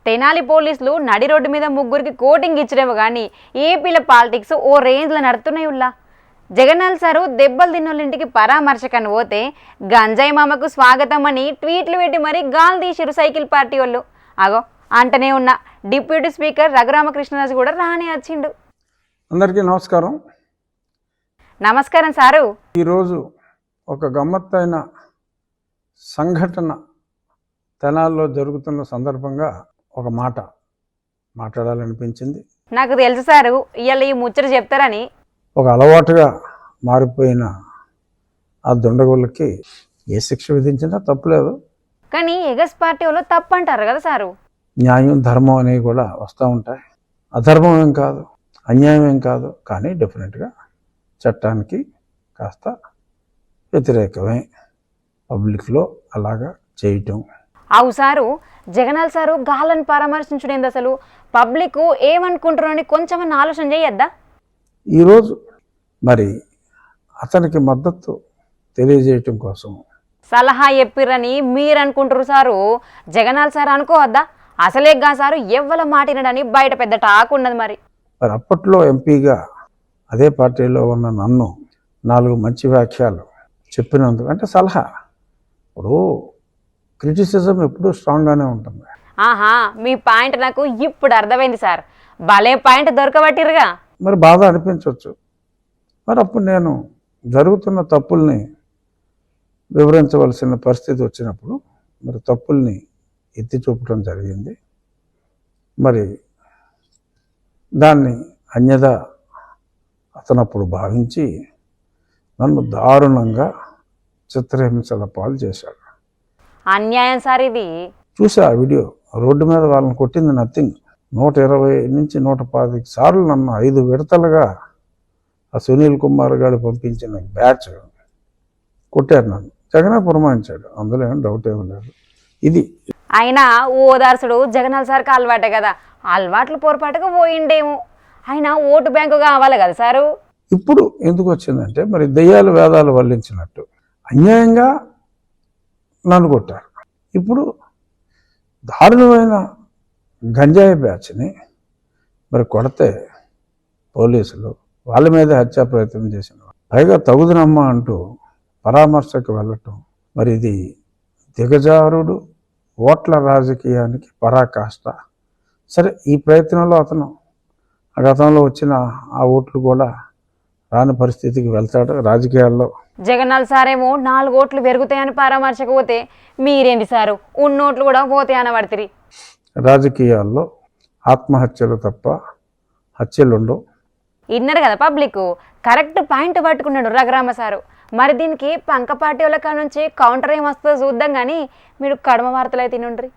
తెనాలి పోలీసులు నడి రోడ్డు మీద ముగ్గురికి కోటింగ్ ఇచ్చడేమో కానీ ఏపీల పాలిటిక్స్ ఓ రేంజ్లో నడుతున్నాయి ఉల్లా. జగన్నాథ్ సారు దెబ్బలు తిన్నోళ్ళింటికి పరామర్శకని పోతే గంజాయి మామకు స్వాగతం అని ట్వీట్లు పెట్టి మరీ గాలి తీసిరు సైకిల్ పార్టీ వాళ్ళు. అగో అంటనే ఉన్న డిప్యూటీ స్పీకర్ రఘురామకృష్ణరాజు కూడా రానే వచ్చిండు. అందరికీ నమస్కారం. నమస్కారం సారు. ఈరోజు ఒక గమ్మత్తైన సంఘటన తెనాల్లో జరుగుతున్న సందర్భంగా ఒక మాట మాట్లాడాలనిపించింది. నాకు తెలుసు సారు ఇవాళ ఈ ముచ్చట చెప్తారని. ఒక అలవాటుగా మారిపోయిన ఆ దుండగులకి ఏ శిక్ష విధించినా తప్పులేదు, కానీ ఎగస్ పార్టీ వాళ్ళు తప్పు అంటారు కదా సారు. న్యాయం ధర్మం అనేవి కూడా వస్తూ ఉంటాయి. అధర్మం ఏం కాదు, అన్యాయం ఏం కాదు, కానీ డెఫినెట్గా చట్టానికి కాస్త వ్యతిరేకమే పబ్లిక్లో అలాగా చేయటం. అవు సారు, జగన్నాథ్ సారు గాలని పరామర్శించుడేంది? అసలు పబ్లిక్ ఏమనుకుంటారు అని కొంచెమన్నా ఆలోచన చేయొద్దా? ఈరోజు మరి అతనికి మద్దతు తెలియజేయటం కోసం సలహా చెప్పిర్రని మీరు అనుకుంటారు సారు. జగన్నాథ్ సార్ అనుకోవద్దా? అసలే గా సారు ఎవ్వల మాటినడని బయట పెద్ద టాక్ ఉన్నది. మరి అప్పట్లో ఎంపీగా అదే పార్టీలో ఉన్న నన్ను 4 మంచి వ్యాఖ్యలు చెప్పినందుకు, అంటే సలహా, ఇప్పుడు క్రిటిసిజం ఎప్పుడూ స్ట్రాంగ్గానే ఉంటుంది. ఆహా, మీ పాయింట్ నాకు ఇప్పుడు అర్థమైంది సార్. భలే పాయింట్ దొరకబట్టిరుగా. మరి బాధ అనిపించవచ్చు. మరి అప్పుడు నేను జరుగుతున్న తప్పుల్ని వివరించవలసిన పరిస్థితి వచ్చినప్పుడు మరి తప్పుల్ని ఎత్తి చూపడం జరిగింది. మరి దాన్ని అన్యథా అతను అప్పుడు భావించి నన్ను దారుణంగా చిత్రహింసల పాలు చేశాడు. అన్యాయం సార్ ఇది. చూసా ఆ వీడియో. రోడ్డు మీద వాళ్ళని కొట్టింది నథింగ్. 120 నుంచి 125 సార్లు నన్ను 5 విడతలుగా ఆ సునీల్ కుమార్ గారు పంపించిన బ్యాచ్ కొట్టారు. నన్ను జగనే పురమాయించాడు, అందులో ఏం డౌట్ ఏమి లేదు. ఇది అయినా ఓదార్సుడు జగన్నాథ్ సార్కి అలవాటే కదా, అలవాట్లు పొరపాటుగా పోయిండేమో. అయినా ఓటు బ్యాంకు కావాలి కదా సారు. ఇప్పుడు ఎందుకు వచ్చిందంటే మరి దెయ్యాలు వేదాలు వల్లించినట్టు అన్యాయంగా నన్ను కొట్టారు. ఇప్పుడు దారుణమైన గంజాయి బ్యాచ్ని మరి కొడితే పోలీసులు వాళ్ళ మీద హత్యా ప్రయత్నం చేసిన, పైగా తగుదనమ్మా అంటూ పరామర్శకు వెళ్ళటం, మరి ఇది దిగజారుడు ఓట్ల రాజకీయానికి పరాకాష్ట. సరే, ఈ ప్రయత్నంలో అతను ఆ గతంలో వచ్చిన ఆ ఓట్లు కూడా రాని పరిస్థితికి వెళ్తాడు రాజకీయాల్లో. జగన్నాథ్ సారేమో 4 ఓట్లు పెరుగుతాయని పరామర్శకపోతే మీరేంటి సారు ఉన్నోట్లు కూడా పోతాయని పడుతుంది. రాజకీయాల్లో ఆత్మహత్యలు తప్ప హత్యలుండవు. ఇన్నారు కదా పబ్లిక్. కరెక్ట్ పాయింట్ పట్టుకున్నాడు రఘురామ సారు. మరి దీనికి పంక పార్టీ వాళ్ళ కాడ నుంచి కౌంటర్ ఏమొస్తుందో చూద్దాం, కానీ మీరు కడమ వార్తలు అయితే తినుండ్రి.